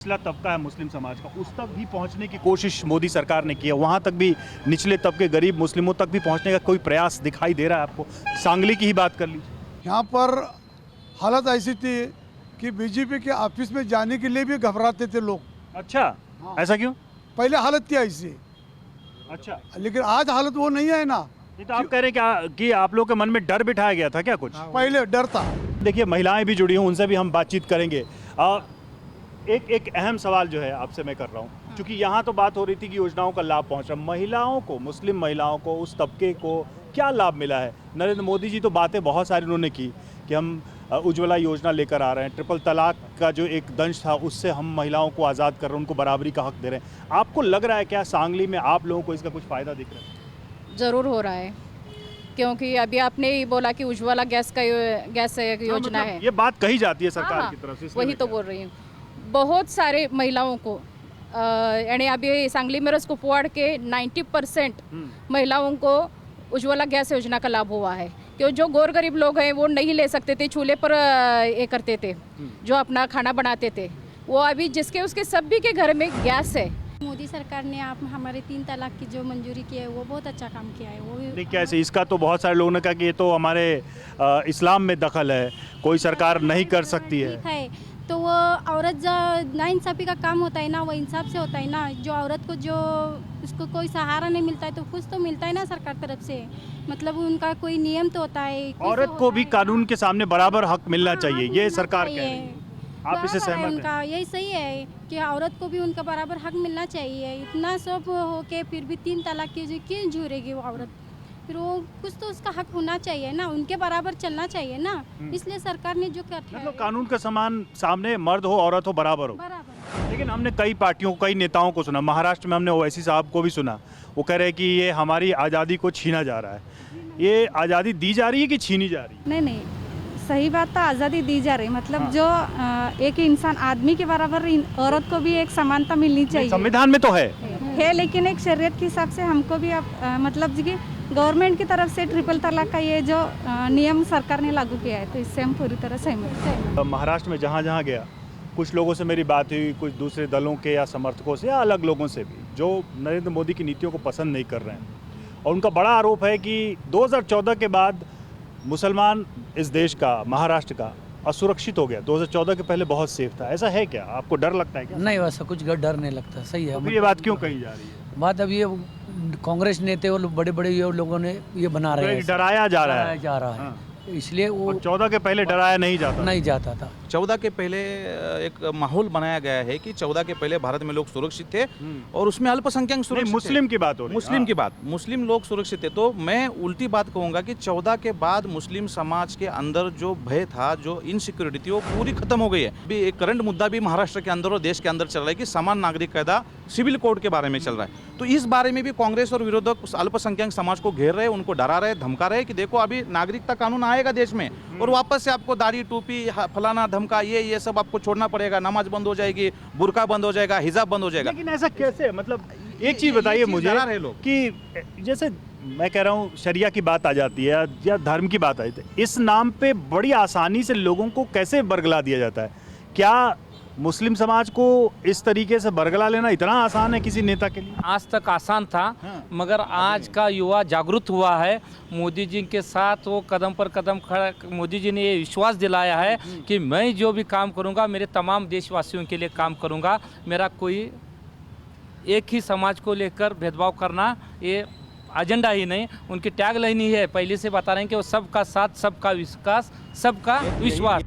निचला तबका है मुस्लिम समाज का, उस तक भी पहुंचने की कोशिश मोदी सरकार ने की है। वहां तक भी निचले तबके गरीब मुस्लिमों तक भी पहुंचने का कोई प्रयास दिखाई दे रहा है आपको? सांगली की ही बात कर लीजिए। यहाँ पर हालत ऐसी थी कि बीजेपी के ऑफिस में जाने के लिए भी घबराते थे लोग। अच्छा, हाँ। ऐसा क्यों? पहले हालत थी ऐसी, अच्छा, लेकिन आज हालत वो नहीं है ना। ये तो आप कह रहे हैं कि आप लोग के मन में डर बिठाया गया था क्या कुछ? पहले डर था। देखिए, महिलाएं भी जुड़ी हैं, उनसे भी हम बातचीत करेंगे। एक अहम सवाल जो है आपसे मैं कर रहा हूँ, क्योंकि यहाँ तो बात हो रही थी कि योजनाओं का लाभ पहुँच रहा, महिलाओं को, मुस्लिम महिलाओं को, उस तबके को क्या लाभ मिला है? नरेंद्र मोदी जी तो बातें बहुत सारी उन्होंने की कि हम उज्ज्वला योजना लेकर आ रहे हैं, ट्रिपल तलाक का जो एक दंश था उससे हम महिलाओं को आज़ाद कर रहे हैं, उनको बराबरी का हक दे रहे हैं। आपको लग रहा है क्या सांगली में आप लोगों को इसका कुछ फ़ायदा दिख रहा है? ज़रूर हो रहा है, क्योंकि अभी आपने ही बोला कि उज्ज्वला गैस एक योजना मतलब है। ये बात कही जाती है सरकार हाँ, की तरफ से, इसलिए वही मैं तो कह बोल रही हूँ। बहुत सारे महिलाओं को यानी अभी सांगली मिरज कुपवाड़ के 90% महिलाओं को उज्ज्वला गैस योजना का लाभ हुआ है। क्यों? जो गौर गरीब लोग हैं वो नहीं ले सकते थे, चूल्हे पर ये करते थे, जो अपना खाना बनाते थे, वो अभी जिसके उसके सभी के घर में गैस है। मोदी सरकार ने आप हमारे 3 तलाक की जो मंजूरी की है वो बहुत अच्छा काम किया है। वो नहीं, कैसे? इसका तो बहुत सारे लोगों ने कहा कि ये तो हमारे इस्लाम में दखल है, कोई सरकार नहीं कर सकती है। ठीक है, तो वो औरत जो नाइंसाफ़ी का काम होता है ना, वो इंसाफ से होता है ना। जो औरत को जो उसको कोई सहारा नहीं मिलता है तो कुछ तो मिलता है ना सरकार तरफ से, मतलब उनका कोई नियम तो होता है। औरत को भी कानून के सामने बराबर हक मिलना चाहिए, ये सरकार कह रही है। आप इससे सहमत हैं? उनका यही सही है कि औरत को भी उनका बराबर हक मिलना चाहिए। इतना सब हो के फिर भी 3 तलाक की क्यों झूरेगी वो औरत? फिर वो कुछ तो उसका हक होना चाहिए ना, उनके बराबर चलना चाहिए ना। इसलिए सरकार ने जो किया मतलब कानून का समान सामने मर्द हो औरत हो बराबर हो। बराबर। लेकिन हमने कई पार्टियों कई नेताओं को सुना, महाराष्ट्र में हमने ओवैसी साहब को भी सुना, वो कह रहे हैं कि ये हमारी आज़ादी को छीना जा रहा है। ये आज़ादी दी जा रही है कि छीनी जा रही है? नहीं, सही बात तो आज़ादी दी जा रही है। मतलब हाँ। जो एक इंसान आदमी के बराबर औरत को भी एक समानता मिलनी चाहिए। संविधान में तो है, लेकिन एक शरीयत के हिसाब से हमको भी मतलब कि गवर्नमेंट की तरफ से ट्रिपल तलाक का ये जो नियम सरकार ने लागू किया है, तो इससे हम पूरी तरह सहमत हैं। महाराष्ट्र में जहाँ जहाँ गया, कुछ लोगों से मेरी बात हुई, कुछ दूसरे दलों के या समर्थकों से या अलग लोगों से भी, जो नरेंद्र मोदी की नीतियों को पसंद नहीं कर रहे हैं। और उनका बड़ा आरोप है कि 2014 के बाद मुसलमान इस देश का, महाराष्ट्र का असुरक्षित हो गया। 2014 के पहले बहुत सेफ था। ऐसा है क्या? आपको डर लगता है क्या? नहीं, वैसा कुछ डर नहीं लगता। सही है। तो ये बात क्यों कही जा रही है? बात अब ये कांग्रेस नेते और बड़े बड़े ये लोगों ने ये बना रहे हैं, डराया जा रहा है, हाँ। इसलिए वो 14 के पहले डराया नहीं जाता था। 14 के पहले एक माहौल बनाया गया है कि 14 के पहले भारत में लोग सुरक्षित थे और उसमें अल्पसंख्यक सुरक्षित मुस्लिम की बात हो रही है। मुस्लिम की बात, मुस्लिम लोग सुरक्षित थे। तो मैं उल्टी बात कहूँगा कि 14 के बाद मुस्लिम समाज के अंदर जो भय था, जो इनसिक्योरिटी थी, वो पूरी खत्म हो गई है। अभी एक करंट मुद्दा भी महाराष्ट्र के अंदर और देश के अंदर चल रहा है कि समान नागरिक कायदा सिविल कोड के बारे में चल रहा है। तो इस बारे में भी कांग्रेस और विरोधक अल्पसंख्यक समाज को घेर रहे हैं, उनको डरा रहे, धमका रहे कि देखो अभी नागरिकता कानून आएगा देश में और वापस से आपको दाढ़ी, टोपी, फलाना धमका, ये सब आपको छोड़ना पड़ेगा, नमाज बंद हो जाएगी, बुर्का बंद हो जाएगा, हिजाब बंद हो जाएगा। लेकिन ऐसा कैसे? मतलब एक चीज़ बताइए मुझे कि जैसे मैं कह रहा हूँ शरिया की बात आ जाती है या धर्म की बात आ जाती है, इस नाम पे बड़ी आसानी से लोगों को कैसे बरगला दिया जाता है? क्या मुस्लिम समाज को इस तरीके से बरगला लेना इतना आसान है किसी नेता के लिए? आज तक आसान था, मगर आज का युवा जागरूक हुआ है। मोदी जी के साथ वो कदम पर कदम खड़ा, मोदी जी ने ये विश्वास दिलाया है कि मैं जो भी काम करूंगा मेरे तमाम देशवासियों के लिए काम करूंगा। मेरा कोई एक ही समाज को लेकर भेदभाव करना ये एजेंडा ही नहीं, उनकी टैग लाइन ही है। पहले से बता रहे हैं कि वो सबका साथ, सबका विकास, सबका विश्वास।